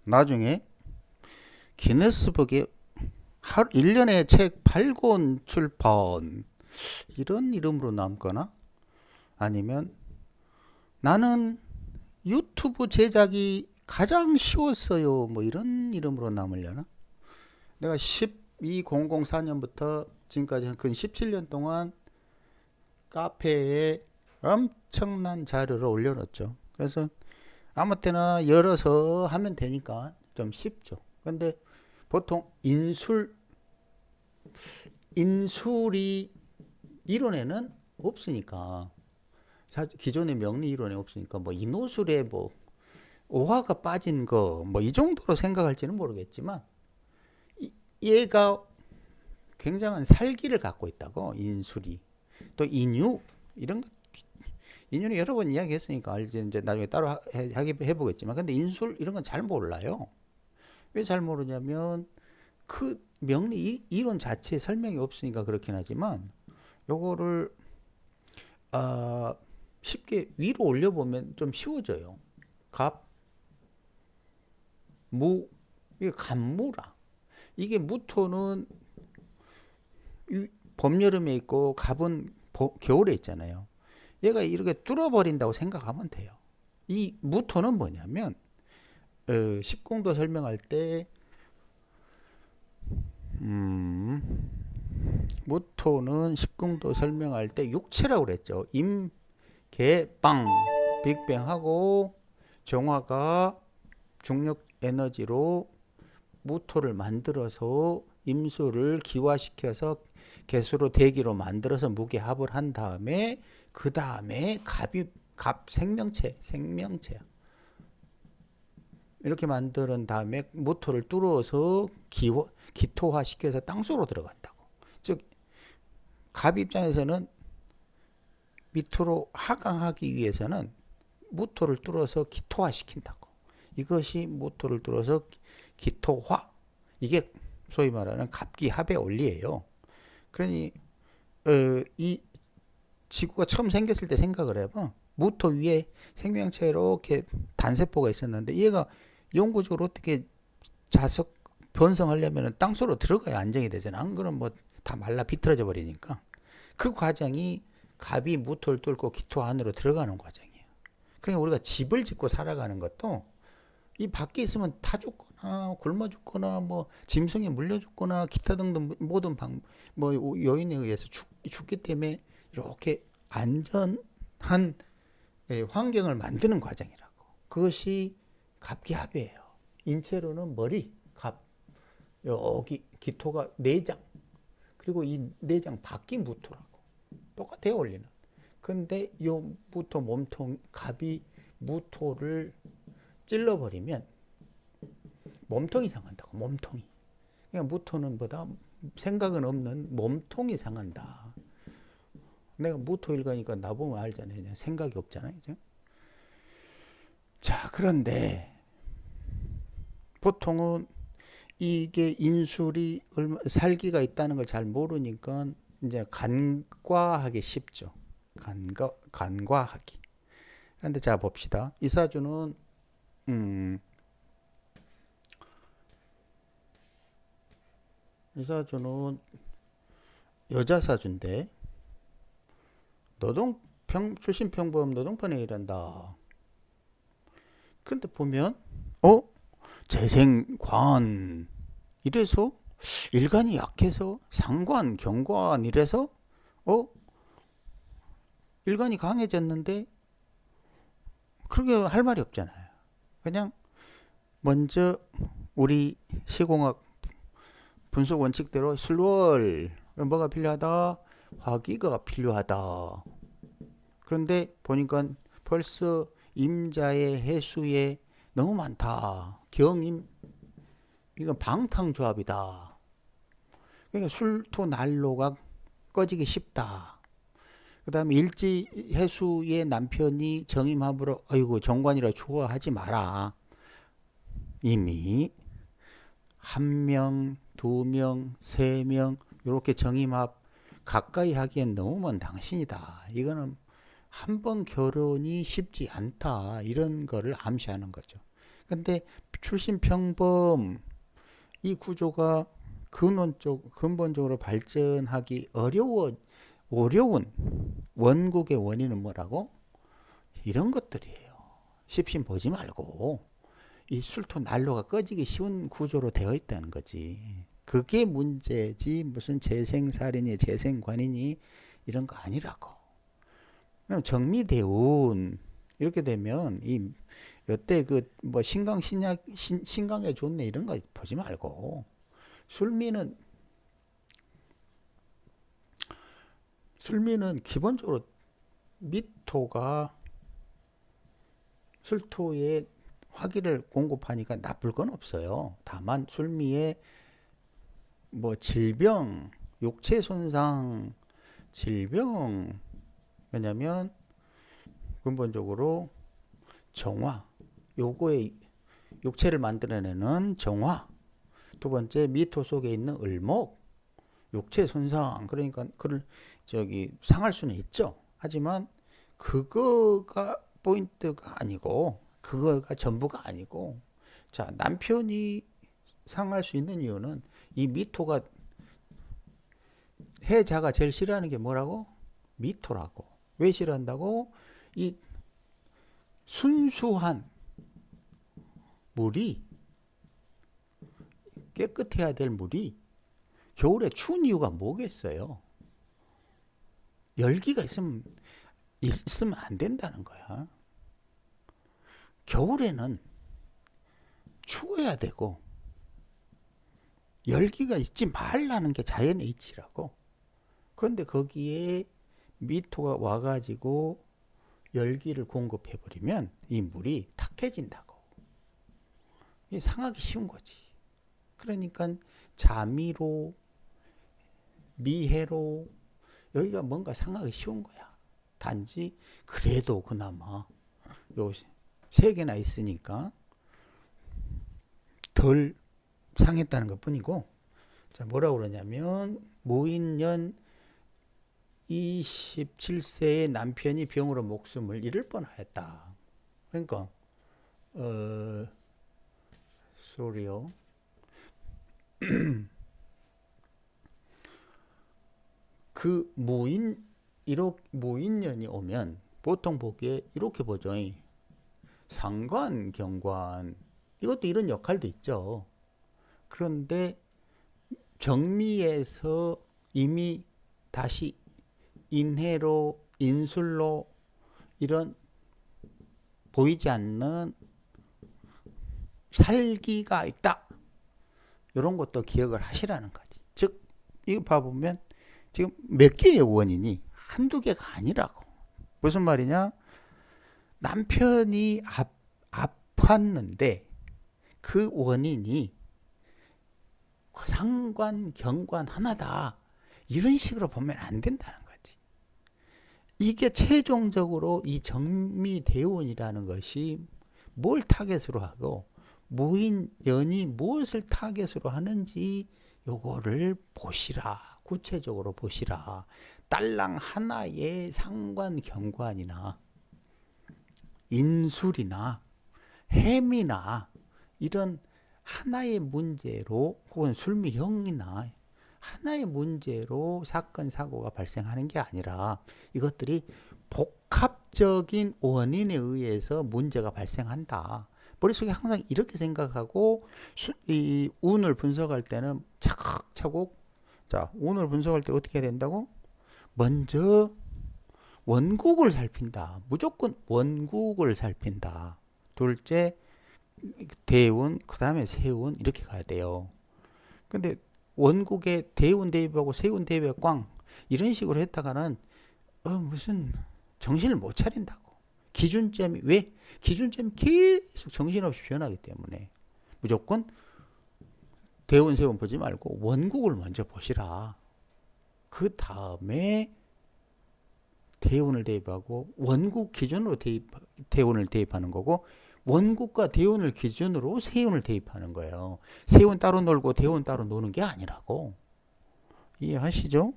나중에 기네스북에 1년에 책 8권 출판 이런 이름으로 남거나 아니면 나는 유튜브 제작이 가장 쉬웠어요 뭐 이런 이름으로 남으려나. 내가 12004년부터 지금까지 한 근 17년 동안 카페에 엄청난 자료를 올려놓죠. 그래서 아무 때나 열어서 하면 되니까 좀 쉽죠. 근데 보통 인술이 이론에는 없으니까, 기존의 명리 이론에 없으니까 뭐 인호술에 뭐 오화가 빠진 거 뭐 이 정도로 생각할지는 모르겠지만, 얘가 굉장한 살기를 갖고 있다고. 인술이 또 인유 이런 거, 인유는 여러 번 이야기했으니까 알지. 이제 나중에 따로 해보겠지만, 근데 인술 이런 건 잘 몰라요. 왜 잘 모르냐면 그 명리 이론 자체에 설명이 없으니까 그렇긴 하지만, 요거를 쉽게 위로 올려보면 좀 쉬워져요. 갑, 무, 이게 갑무라. 이게 무토는 봄, 여름에 있고 갑은 겨울에 있잖아요. 얘가 이렇게 뚫어버린다고 생각하면 돼요. 이 무토는 뭐냐면, 십궁도 설명할 때, 무토는 십궁도 설명할 때 육체라고 그랬죠. 임, 개, 빵, 빅뱅하고 정화가 중력 에너지로 무토를 만들어서 임수를 기화시켜서 개수로 대기로 만들어서 무게합을 한 다음에, 그 다음에 갑 생명체야. 이렇게 만든 다음에 무토를 뚫어서 기토화 시켜서 땅속으로 들어간다고. 즉 갑 입장에서는 밑으로 하강하기 위해서는 무토를 뚫어서 기토화 시킨다고. 이것이 무토를 뚫어서 기토화. 이게 소위 말하는 갑기합의 원리예요. 그러니 이 지구가 처음 생겼을 때 생각을 해봐. 무토 위에 생명체로 이렇게 단세포가 있었는데, 얘가 영구적으로 어떻게 자석 변성하려면 땅속으로 들어가야 안정이 되잖아. 안 그러면 뭐 다 말라 비틀어져 버리니까. 그 과정이 갑이 무토를 뚫고 기토 안으로 들어가는 과정이에요. 그러니까 우리가 집을 짓고 살아가는 것도, 이 밖에 있으면 타 죽거나 굶어 죽거나 뭐 짐승에 물려 죽거나 기타 등등 모든 뭐 요인에 의해서 죽기 때문에 이렇게 안전한 환경을 만드는 과정이라고. 그것이 갑기합이에요. 인체로는 머리, 갑, 여기 기토가 내장, 그리고 이 내장 밖이 무토라고. 똑같아요, 원리는. 근데 요 무토 몸통, 갑이 무토를 찔러버리면 몸통이 상한다고. 몸통이. 그러니까 무토는 보다 생각은 없는 몸통이 상한다. 내가 무토일가니까 나보면 알잖아요. 그냥 생각이 없잖아요. 그죠? 자, 그런데 보통은 이게 인술이 살기가 있다는 걸 잘 모르니까 이제 간과하기 쉽죠. 간과하기. 그런데 자, 봅시다. 이 사주는 이 사주는 여자 사주인데 출신 평범 노동편에 일한다. 그런데 보면 재생관 이래서, 일간이 약해서 상관, 경관 이래서 일간이 강해졌는데 그렇게 할 말이 없잖아요. 그냥 먼저 우리 시공학 분석 원칙대로 술월 뭐가 필요하다? 화기가 필요하다. 그런데 보니까 벌써 임자의 해수에 너무 많다. 경임, 이건 방탕조합이다. 그러니까 술토 난로가 꺼지기 쉽다. 그 다음에 일지 해수의 남편이 정임합으로 아이고 정관이라 좋아하지 마라. 이미 한 명, 두 명, 세 명 이렇게 정임합 가까이 하기엔 너무 먼 당신이다. 이거는 한 번 결혼이 쉽지 않다. 이런 거를 암시하는 거죠. 근데 출신 평범 이 구조가 근본적으로 발전하기 어려운 원국의 원인은 뭐라고? 이런 것들이에요. 십신 보지 말고 이 술토 난로가 꺼지기 쉬운 구조로 되어 있다는 거지. 그게 문제지 무슨 재생살인이 재생관인이 이런 거 아니라고. 그럼 정미대운 이렇게 되면 이 여태 그 뭐 신강 신약 신강에 좋네 이런 거 보지 말고 술미는 기본적으로 미토가 술토에 화기를 공급하니까 나쁠 건 없어요. 다만 술미의 뭐 질병, 육체 손상, 질병 왜냐면 근본적으로 정화, 요거의 육체를 만들어내는 정화. 두 번째 미토 속에 있는 을목, 육체 손상. 그러니까 그를 상할 수는 있죠. 하지만 그거가 포인트가 아니고 그거가 전부가 아니고 자 남편이 상할 수 있는 이유는 이 미토가 해자가 제일 싫어하는 게 뭐라고? 미토라고. 왜 싫어한다고? 이 순수한 물이 깨끗해야 될 물이 겨울에 추운 이유가 뭐겠어요? 열기가 있으면 안 된다는 거야. 겨울에는 추워야 되고 열기가 있지 말라는 게 자연의 이치라고. 그런데 거기에 미토가 와가지고 열기를 공급해버리면 이 물이 탁해진다고. 이게 상하기 쉬운 거지. 그러니까 자미로 미해로 여기가 뭔가 상하기 쉬운 거야. 단지 그래도 그나마 요 세 개나 있으니까 덜 상했다는 것 뿐이고. 자, 뭐라고 그러냐면 무인년 27세의 남편이 병으로 목숨을 잃을 뻔하였다. 그러니까 소리요. 그 무인년이 오면 보통 보기에 이렇게 보죠. 상관, 경관 이것도 이런 역할도 있죠. 그런데 정미에서 이미 다시 인해로 인술로 이런 보이지 않는 살기가 있다. 이런 것도 기억을 하시라는 거지. 즉 이거 봐보면 지금 몇 개의 원인이 한두 개가 아니라고. 무슨 말이냐? 남편이 아팠는데 그 원인이 상관, 경관 하나다. 이런 식으로 보면 안 된다는 거지. 이게 최종적으로 이 정미대운이라는 것이 뭘 타겟으로 하고 무인연이 무엇을 타겟으로 하는지 요거를 보시라. 구체적으로 보시라. 딸랑 하나의 상관, 경관이나 인술이나 해미나 이런 하나의 문제로 혹은 술미형이나 하나의 문제로 사건 사고가 발생하는 게 아니라 이것들이 복합적인 원인에 의해서 문제가 발생한다. 머릿속에 항상 이렇게 생각하고 이 운을 분석할 때는 차곡차곡. 자, 운을 분석할 때 어떻게 해야 된다고? 먼저 원국을 살핀다. 무조건 원국을 살핀다. 둘째 대운, 그 다음에 세운 이렇게 가야 돼요. 근데 원국에 대운 대입하고 세운 대입에 꽝 이런 식으로 했다가는 무슨 정신을 못 차린다고. 기준점이 왜? 기준점이 계속 정신없이 변하기 때문에 무조건 대운 세운 보지 말고 원국을 먼저 보시라. 그 다음에 대운을 대입하고 원국 기준으로 대운을 대입하는 거고 원국과 대운을 기준으로 세운을 대입하는 거예요. 세운 따로 놀고 대운 따로 노는 게 아니라고. 이해하시죠?